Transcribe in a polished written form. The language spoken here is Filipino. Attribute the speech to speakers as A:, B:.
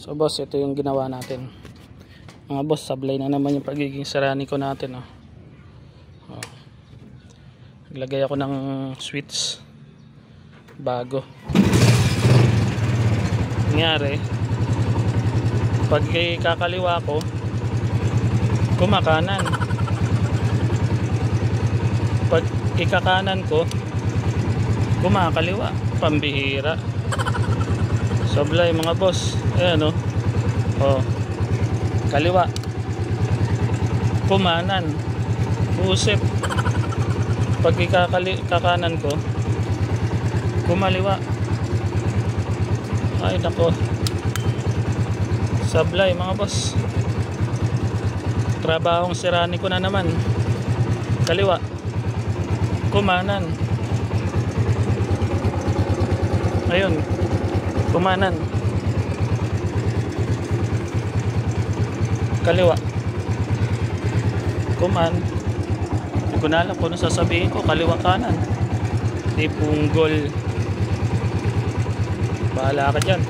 A: So boss, ito yung ginawa natin. Mga boss, sablay na naman yung pagiging Serranico natin. Naglagay ako ng switch bago. Nangyari, pag kakaliwa ko, kumakanan. Pag ikakanan ko, kumakaliwa. Pambihira. Sablay mga boss. Ayan kaliwa, kumanan, usip. Pag ikakanan ko, kumaliwa. Ay nako, sablay mga boss. Trabahong Serranico na naman. Kaliwa, kumanan. Ayun, kumanan, kaliwa, kuman. Hindi ko na alam kung ano sasabihin ko. Kaliwa kanan, di punggol. Bahala ka dyan.